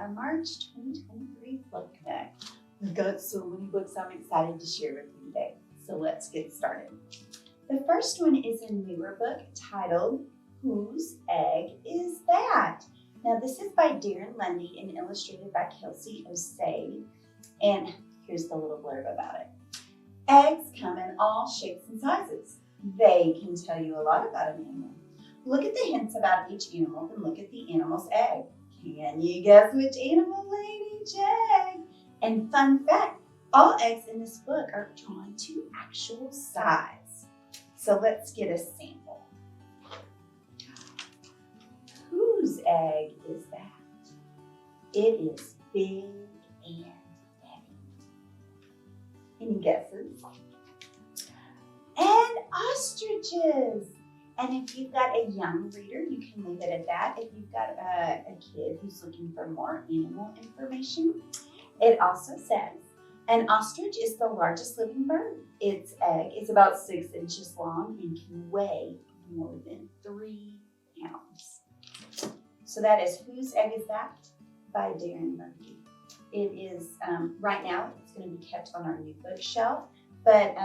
our March 2023 Faulkner. We've got so many books I'm excited to share with you today. So let's get started. The first one is a newer book titled Whose Egg Is That? Now this is by Darren Lundy and illustrated by Kelsey Osei. And here's the little blurb about it. Eggs come in all shapes and sizes. They can tell you a lot about an animal. Look at the hints about each animal and look at the animal's egg. Can you guess which animal laid each egg? And fun fact, all eggs in this book are drawn to actual size. So let's get a sample. Whose egg is that? It is big and heavy. Any guesses? And ostriches. And if you've got a young reader, you can leave it at that. If you've got a kid who's looking for more animal information, it also says, an ostrich is the largest living bird. Its egg is about 6 inches long and can weigh more than 3 pounds. So that is Whose Egg Is That? By Darren Lundy. It is, right now, it's going to be kept on our new bookshelf. But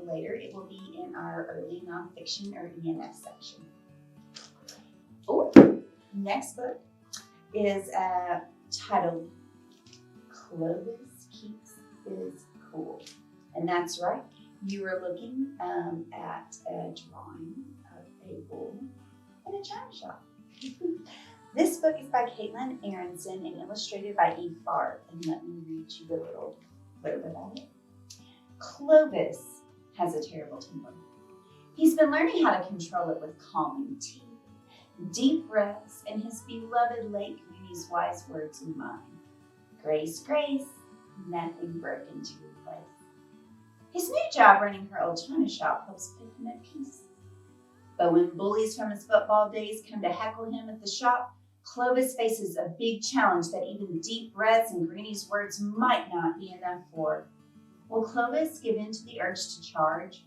later it will be in our early nonfiction or ENF section. Oh, next book is titled Clovis Keeps His Cool. And that's right, you are looking at a drawing of a bull in a china shop. This book is by Caitlin Aronson and illustrated by Eve Farr. And let me read you the little blurb about it. Clovis has a terrible temper. He's been learning how to control it with calming tea, deep breaths, and his beloved Lake Greenies' wise words in mind. Grace, grace, nothing broke into replace. His new job running her old china shop helps put him at peace. But when bullies from his football days come to heckle him at the shop, Clovis faces a big challenge that even deep breaths and Greenie's words might not be enough for. Will Clovis give in to the urge to charge,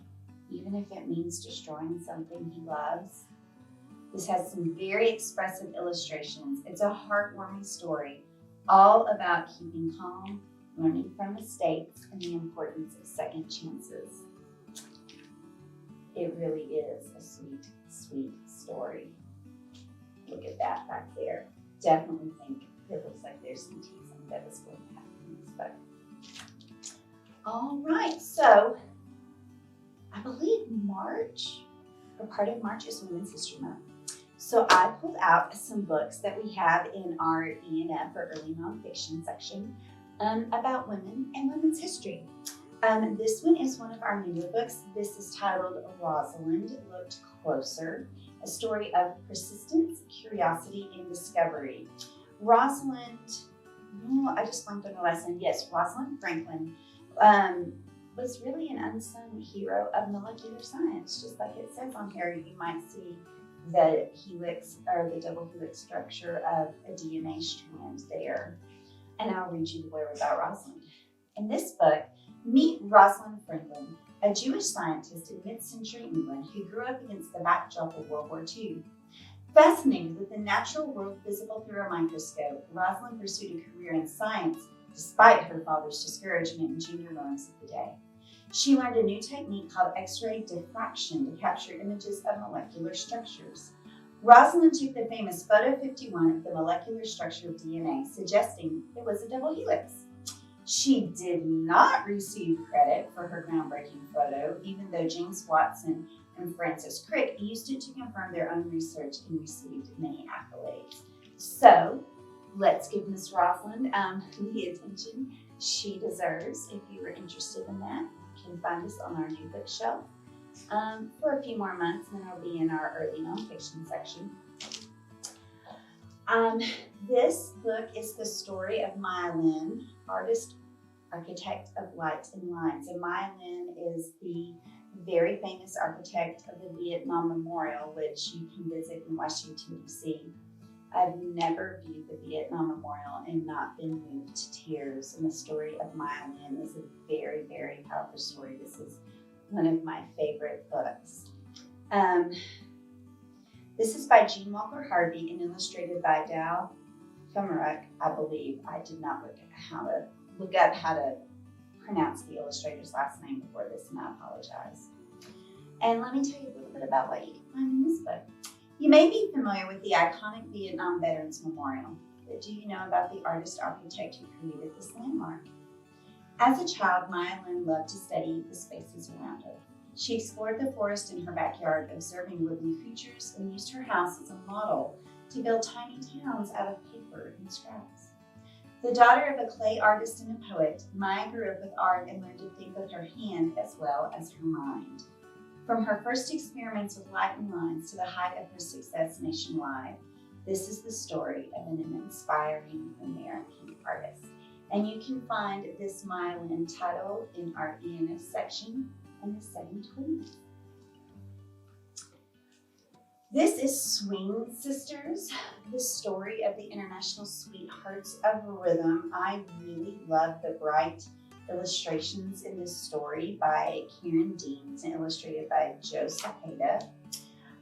even if it means destroying something he loves? This has some very expressive illustrations. It's a heartwarming story, all about keeping calm, learning from mistakes, and the importance of second chances. It really is a sweet, sweet story. Look at that back there. Definitely think it looks like there's some teasing that is going to happen in this book. All right, so I believe March, or part of March, is Women's History Month. So I pulled out some books that we have in our ENF or early nonfiction section about women and women's history. This one is one of our newer books. This is titled Rosalind Looked Closer, a story of persistence, curiosity, and discovery. Rosalind, I just blanked on her last name. Yes, Rosalind Franklin. Was really an unsung hero of molecular science. Just like it says on here, you might see the helix or the double helix structure of a DNA strand there. And I'll read you the blurb about Rosalind. In this book, meet Rosalind Franklin, a Jewish scientist in mid-century England who grew up against the backdrop of World War II. Fascinated with the natural world visible through a microscope, Rosalind pursued a career in science despite her father's discouragement in junior norms of the day. She learned a new technique called X-ray diffraction to capture images of molecular structures. Rosalind took the famous photo 51 of the molecular structure of DNA, suggesting it was a double helix. She did not receive credit for her groundbreaking photo, even though James Watson and Francis Crick used it to confirm their own research and received many accolades. So, let's give Miss Rosalind the attention she deserves. If you are interested in that, you can find us on our new bookshelf for a few more months, and then it'll be in our early nonfiction section. This book is the story of Maya Lin, artist, architect of light and lines. And Maya Lin is the very famous architect of the Vietnam Memorial, which you can visit in Washington, D.C. I've never viewed the Vietnam Memorial and not been moved to tears. And the story of Maya Lin is a very, very powerful story. This is one of my favorite books. This is by Jean Walker Harvey and illustrated by Dow I believe. I did not look up how to pronounce the illustrator's last name before this, and I apologize. And let me tell you a little bit about what you can find in this book. You may be familiar with the iconic Vietnam Veterans Memorial, but do you know about the artist-architect who created this landmark? As a child, Maya Lin loved to study the spaces around her. She explored the forest in her backyard, observing living creatures, and used her house as a model to build tiny towns out of paper and scraps. The daughter of a clay artist and a poet, Maya grew up with art and learned to think with her hand as well as her mind. From her first experiments with light and lines to the height of her success nationwide, this is the story of an inspiring American artist. And you can find this Maya Lin title in our ENS section in the 720s. This is Swing Sisters, the story of the International Sweethearts of Rhythm. I really love the bright illustrations in this story by Karen Deans and illustrated by Joe Cepeda.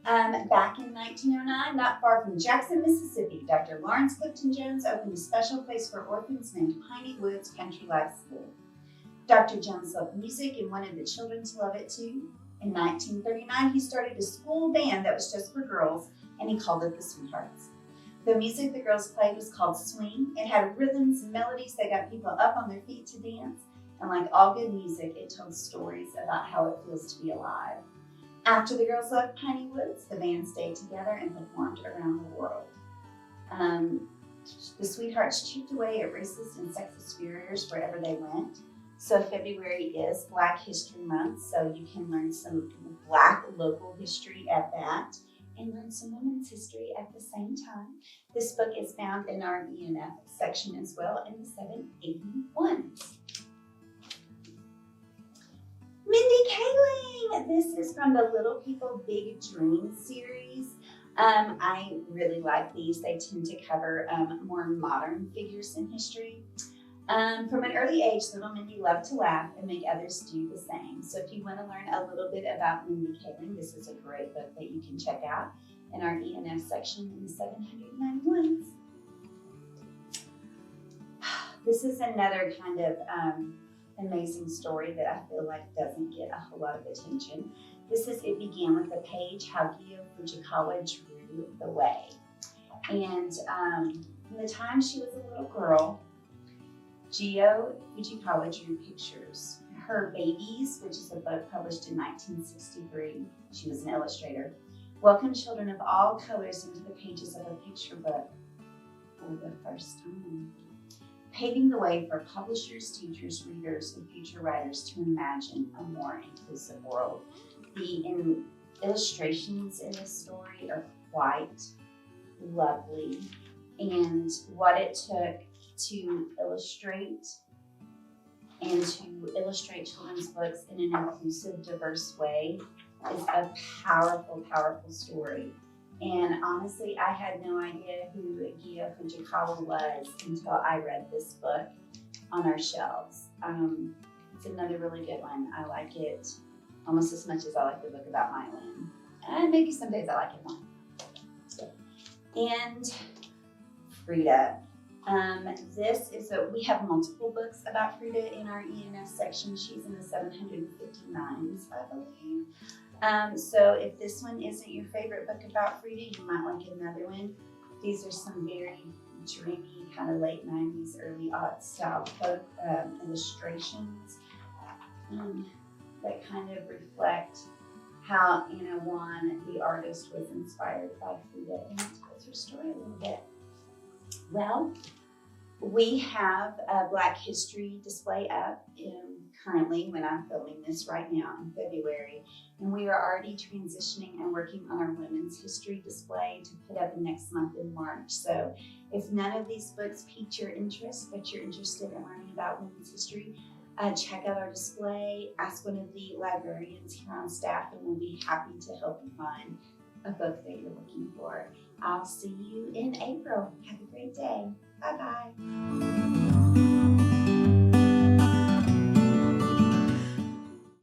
Back in 1909, not far from Jackson, Mississippi, Dr. Lawrence Clifton Jones opened a special place for orphans named Piney Woods Country Life School. Dr. Jones loved music and wanted the children to love it too. In 1939, he started a school band that was just for girls, and he called it the Sweethearts. The music the girls played was called swing. It had rhythms and melodies that got people up on their feet to dance. And like all good music, it told stories about how it feels to be alive. After the girls left Piney Woods, the band stayed together and performed around the world. The Sweethearts chipped away at racist and sexist barriers wherever they went. So February is Black History Month, so you can learn some Black local history at that and learn some women's history at the same time. This book is found in our ENF section as well in the 781s. Mindy Kaling! This is from the Little People Big Dreams series. I really like these. They tend to cover more modern figures in history. From an early age, little Mindy loved to laugh and make others do the same. So if you want to learn a little bit about Mindy Kaling, this is a great book that you can check out in our ENF section in the 791s. This is another kind of amazing story that I feel like doesn't get a whole lot of attention. This is It Began with a Page, How Gyo Fujikawa Drew the Way. And from the time she was a little girl, Gyo Fujikawa drew pictures. Her Babies, which is a book published in 1963, she was an illustrator, welcomed children of all colors into the pages of a picture book for the first time, paving the way for publishers, teachers, readers, and future writers to imagine a more inclusive world. The illustrations in this story are quite lovely, and what it took to illustrate children's books in an inclusive, diverse way is a powerful, powerful story. And honestly, I had no idea who Gyo Fujikawa was until I read this book on our shelves. It's another really good one. I like it almost as much as I like the book about Maya Lin. And maybe some days I like it more. And Frida. We have multiple books about Frida in our ENS section. She's in the 759s, I believe. So if this one isn't your favorite book about Frida, you might like another one. These are some very dreamy, kind of late 90s, early aughts style folk illustrations that kind of reflect how Anna Wan, the artist, was inspired by Frida and tells her story a little bit. Well, we have a Black History display up currently when I'm filming this right now in February, and we are already transitioning and working on our Women's History display to put up next month in March. So if none of these books piqued your interest, but you're interested in learning about women's history, check out our display, ask one of the librarians here on staff, and we'll be happy to help you find a book that you're looking for. I'll see you in April. Have a great day. Bye-bye.